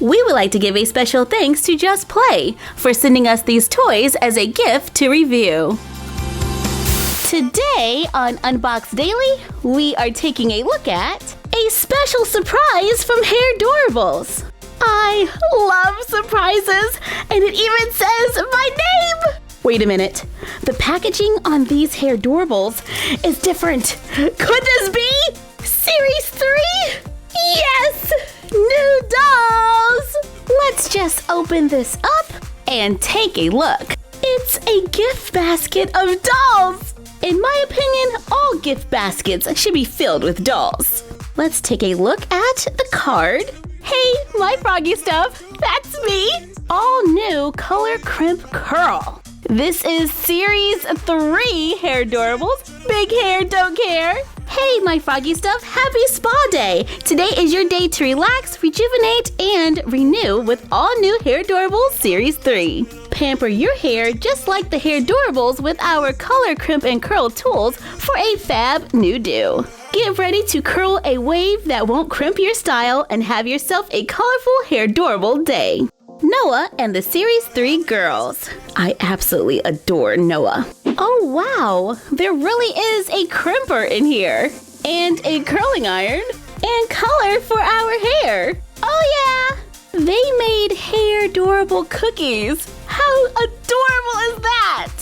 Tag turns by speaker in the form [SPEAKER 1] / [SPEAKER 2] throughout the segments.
[SPEAKER 1] We would like to give a special thanks to Just Play for sending us these toys as a gift to review. Today on Unbox Daily, we are taking a look at a special surprise from Hairdorables. I love surprises, and it even says my name! Wait a minute, the packaging on these Hairdorables is different. Could this be Series 3? Yes! New dolls! Let's just open this up and take a look. It's a gift basket of dolls! In my opinion, all gift baskets should be filled with dolls. Let's take a look at the card. Hey, my froggy stuff, that's me! All new Color Crimp Curl. This is Series 3 Hairdorables. Big hair, don't care. Hey, my froggy stuff, happy spa day! Today is your day to relax, rejuvenate, and renew with all new Hairdorables Series 3. Pamper your hair just like the Hairdorables with our Color Crimp and Curl tools for a fab new do. Get ready to curl a wave that won't crimp your style and have yourself a colorful Hairdorable day. Noah and the Series 3 girls. I absolutely adore Noah. Oh wow, there really is a crimper in here, and a curling iron, and color for our hair. Oh yeah, they made Hairdorable cookies. How adorable is that?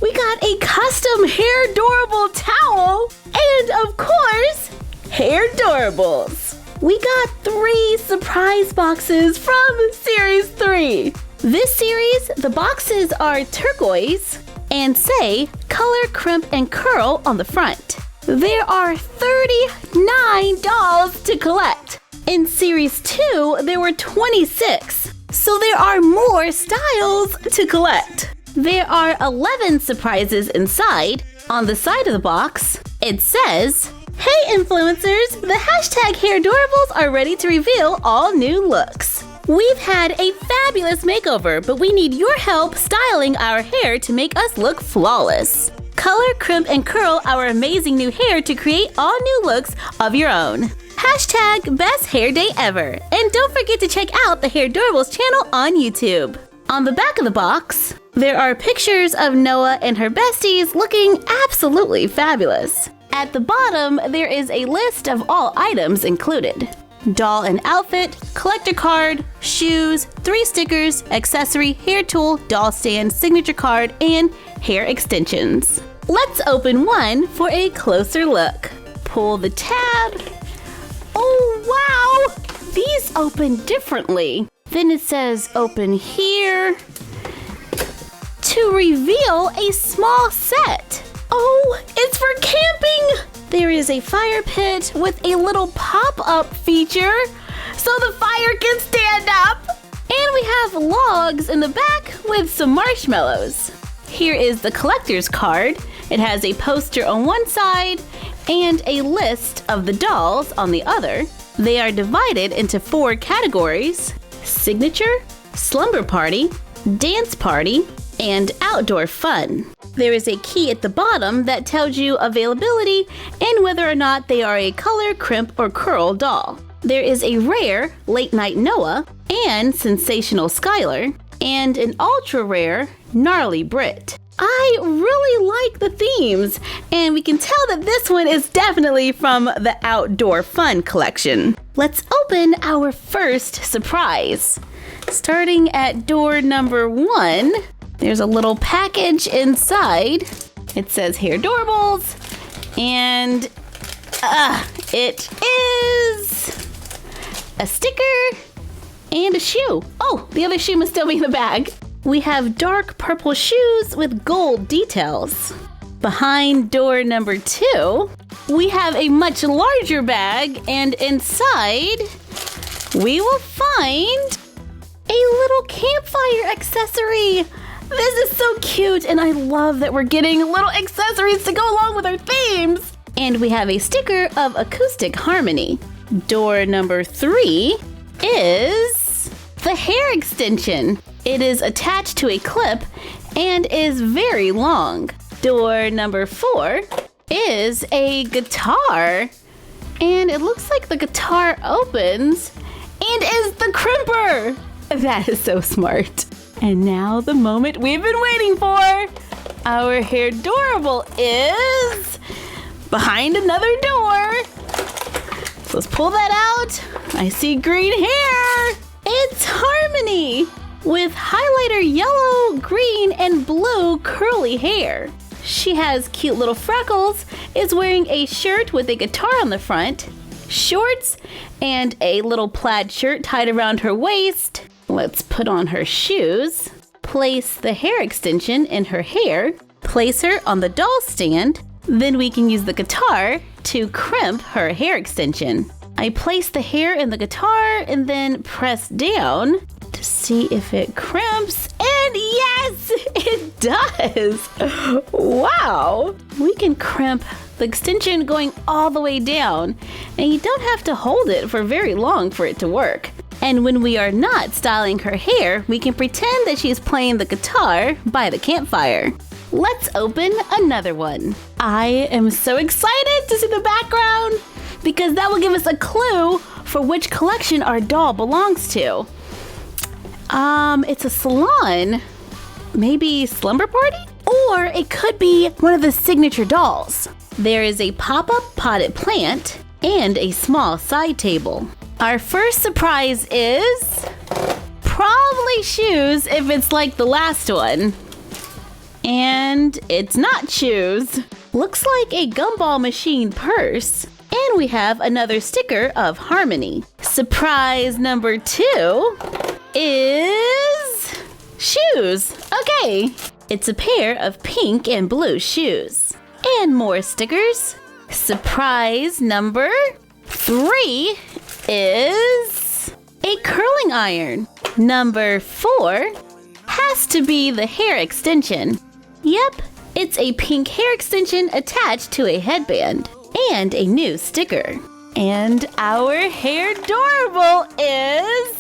[SPEAKER 1] We got a custom Hairdorable towel, and of course, Hairdorables. We got 3 surprise boxes from Series 3. This series, the boxes are turquoise and say Color, Crimp, and Curl on the front. There are 39 dolls to collect. In Series 2, there were 26, so there are more styles to collect. There are 11 surprises inside. On the side of the box, it says, "Hey influencers, the hashtag Hairdorables are ready to reveal all new looks. We've had a fabulous makeover, but we need your help styling our hair to make us look flawless. Color, crimp, and curl our amazing new hair to create all new looks of your own. Hashtag best hair day ever. And don't forget to check out the Hairdorables channel on YouTube." On the back of the box, there are pictures of Noah and her besties looking absolutely fabulous. At the bottom, there is a list of all items included. Doll and outfit, collector card, shoes, 3 stickers, accessory, hair tool, doll stand, signature card, and hair extensions. Let's open one for a closer look. Pull the tab. Oh wow! These open differently. Then it says open here to reveal a small set. Oh, it's for camping! There is a fire pit with a little pop-up feature so the fire can stand up. And we have logs in the back with some marshmallows. Here is the collector's card. It has a poster on one side and a list of the dolls on the other. They are divided into 4 categories: signature, slumber party, dance party, and outdoor fun. There is a key at the bottom that tells you availability and whether or not they are a color, crimp, or curl doll. There is a rare Late Night Noah and Sensational Skylar, and an ultra rare Gnarly Brit. I really like the themes, and we can tell that this one is definitely from the Outdoor Fun collection. Let's open our first surprise. Starting at door number 1, there's a little package inside. It says Hairdorables, and it is a sticker and a shoe. Oh, the other shoe must still be in the bag. We have dark purple shoes with gold details. Behind door number 2, we have a much larger bag, and inside we will find a little campfire accessory. This is so cute, and I love that we're getting little accessories to go along with our themes. And we have a sticker of Acoustic Harmony. Door number 3 is the hair extension. It is attached to a clip and is very long. Door number 4 is a guitar. And it looks like the guitar opens and is the crimper. That is so smart. And now the moment we've been waiting for. Our Hairdorables is behind another door. So let's pull that out. I see green hair. It's Harmony with highlighter yellow, green, and blue curly hair. She has cute little freckles, is wearing a shirt with a guitar on the front, shorts, and a little plaid shirt tied around her waist. Let's put on her shoes, place the hair extension in her hair, place her on the doll stand, then we can use the guitar to crimp her hair extension. I place the hair in the guitar and then press down to see if it crimps, and yes, it does! Wow! We can crimp the extension going all the way down, and you don't have to hold it for very long for it to work. And when we are not styling her hair, we can pretend that she's playing the guitar by the campfire. Let's open another one. I am so excited to see the background because that will give us a clue for which collection our doll belongs to. It's a salon, maybe slumber party? Or it could be one of the signature dolls. There is a pop-up potted plant and a small side table. Our first surprise is probably shoes if it's like the last one. And it's not shoes. Looks like a gumball machine purse. And we have another sticker of Harmony. Surprise number 2 is shoes. Okay. It's a pair of pink and blue shoes. And more stickers. Surprise number 3 is a curling iron. Number 4 has to be the hair extension. Yep, it's a pink hair extension attached to a headband and a new sticker. And our Hairdorables is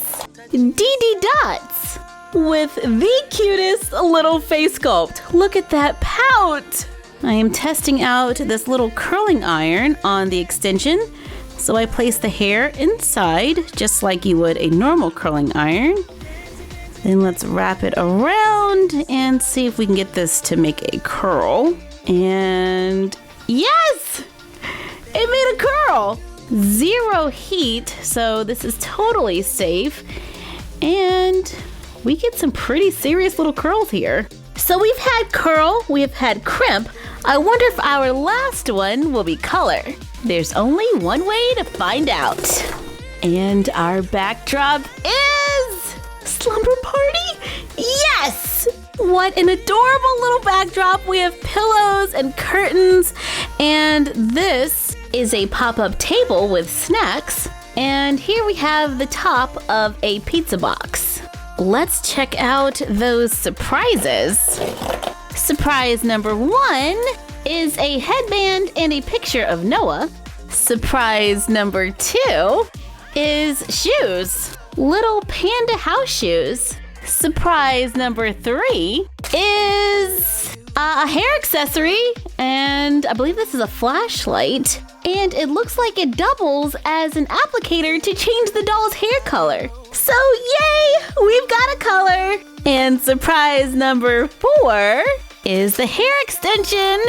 [SPEAKER 1] DD Dots with the cutest little face sculpt. Look at that pout. I am testing out this little curling iron on the extension. So I place the hair inside just like you would a normal curling iron. Then let's wrap it around and see if we can get this to make a curl. And yes! It made a curl! 0 heat, so this is totally safe. And we get some pretty serious little curls here. So we've had curl, we've had crimp. I wonder if our last one will be color. There's only one way to find out. And our backdrop is slumber party? Yes! What an adorable little backdrop. We have pillows and curtains, and this is a pop-up table with snacks. And here we have the top of a pizza box. Let's check out those surprises. Surprise number 1 is a headband and a picture of Noah. Surprise number 2 is shoes. Little panda house shoes. Surprise number 3 is a hair accessory, and I believe this is a flashlight, and it looks like it doubles as an applicator to change the doll's hair color. So yay, we've got a color. And surprise number 4 is the hair extension,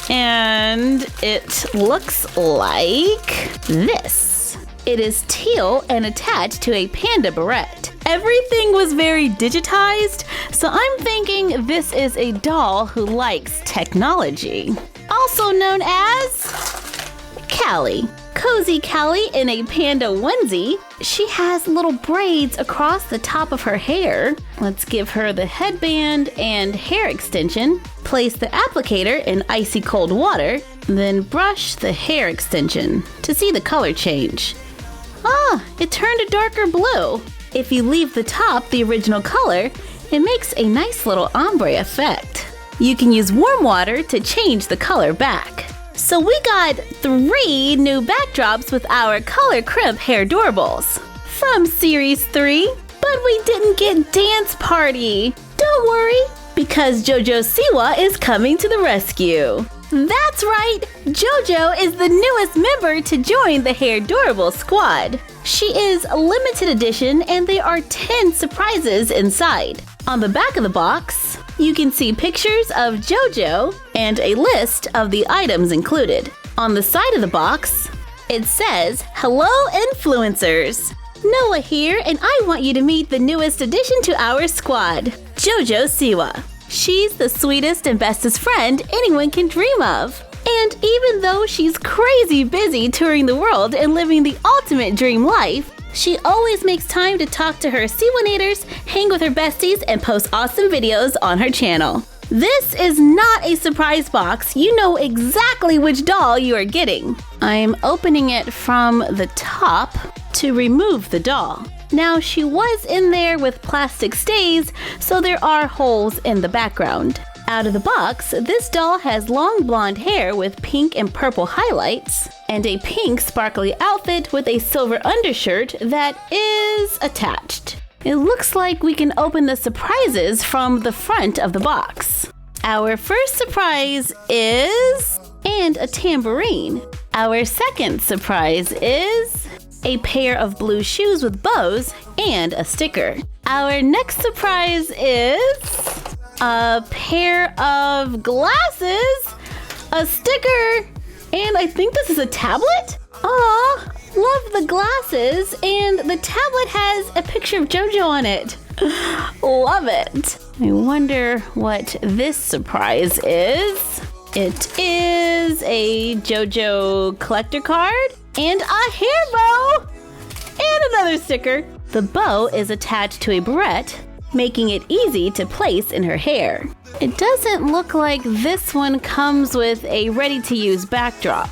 [SPEAKER 1] and it looks like this. It is teal and attached to a panda barrette. Everything was very digitized, so I'm thinking this is a doll who likes technology. Also known as Callie. Cozy Callie in a panda onesie. She has little braids across the top of her hair. Let's give her the headband and hair extension. Place the applicator in icy cold water, then brush the hair extension to see the color change. Ah, it turned a darker blue. If you leave the top the original color, it makes a nice little ombre effect. You can use warm water to change the color back. So we got 3 new backdrops with our color crimp Hairdorables from Series 3, but we didn't get Dance Party. Don't worry, because JoJo Siwa is coming to the rescue. That's right! JoJo is the newest member to join the Hairdorables squad. She is limited edition and there are 10 surprises inside. On the back of the box, you can see pictures of JoJo and a list of the items included. On the side of the box, it says, "Hello influencers! Noah here and I want you to meet the newest addition to our squad, JoJo Siwa. She's the sweetest and bestest friend anyone can dream of. And even though she's crazy busy touring the world and living the ultimate dream life, she always makes time to talk to her Siwanators, hang with her besties, and post awesome videos on her channel." This is not a surprise box. You know exactly which doll you are getting. I'm opening it from the top to remove the doll. Now, she was in there with plastic stays, so there are holes in the background. Out of the box, this doll has long blonde hair with pink and purple highlights, and a pink sparkly outfit with a silver undershirt that is attached. It looks like we can open the surprises from the front of the box. Our first surprise is a tambourine. Our second surprise is a pair of blue shoes with bows and a sticker. Our next surprise is a pair of glasses, a sticker, and I think this is a tablet? Aw, love the glasses, and the tablet has a picture of JoJo on it. Love it. I wonder what this surprise is. It is a JoJo collector card and a hair bow and another sticker. The bow is attached to a barrette, making it easy to place in her hair. It doesn't look like this one comes with a ready-to-use backdrop.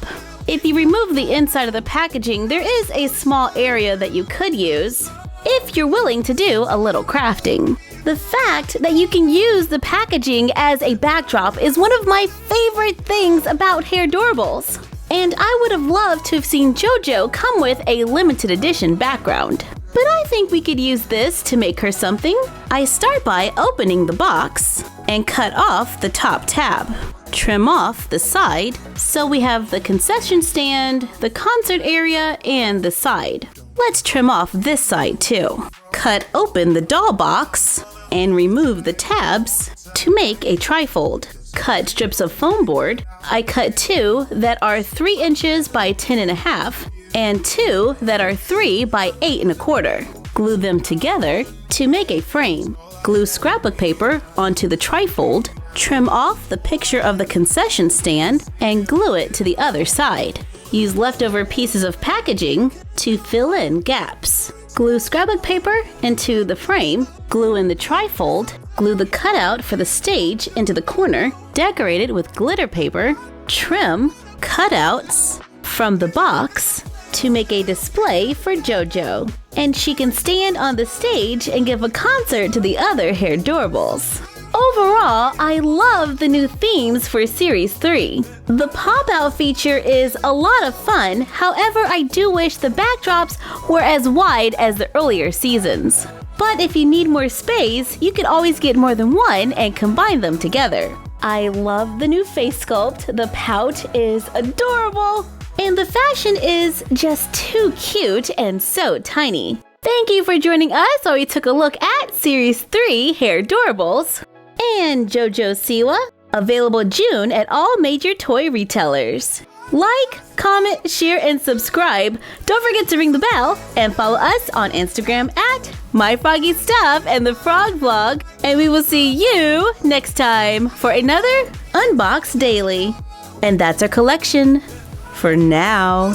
[SPEAKER 1] If you remove the inside of the packaging, there is a small area that you could use if you're willing to do a little crafting. The fact that you can use the packaging as a backdrop is one of my favorite things about Hairdorables. And I would have loved to have seen JoJo come with a limited edition background. But I think we could use this to make her something. I start by opening the box and cut off the top tab. Trim off the side, so we have the concession stand, the concert area, and the side. Let's trim off this side too. Cut open the doll box and remove the tabs to make a trifold. Cut strips of foam board. I cut 2 that are 3 inches by 10.5 and 2 that are 3 by 8.25. Glue them together to make a frame. Glue scrapbook paper onto the trifold. Trim off the picture of the concession stand and glue it to the other side. Use leftover pieces of packaging to fill in gaps. Glue scrapbook paper into the frame, glue in the trifold, glue the cutout for the stage into the corner, decorate it with glitter paper, trim cutouts from the box to make a display for JoJo. And she can stand on the stage and give a concert to the other Hairdorables. Overall, I love the new themes for Series 3. The pop-out feature is a lot of fun, however I do wish the backdrops were as wide as the earlier seasons. But if you need more space, you can always get more than one and combine them together. I love the new face sculpt, the pout is adorable, and the fashion is just too cute and so tiny. Thank you for joining us while we took a look at Series 3 Hairdorables and JoJo Siwa, available June at all major toy retailers. Like, comment, share, and subscribe. Don't forget to ring the bell and follow us on Instagram at MyFroggyStuff and the Frog Vlog. And we will see you next time for another Unbox Daily. And that's our collection for now.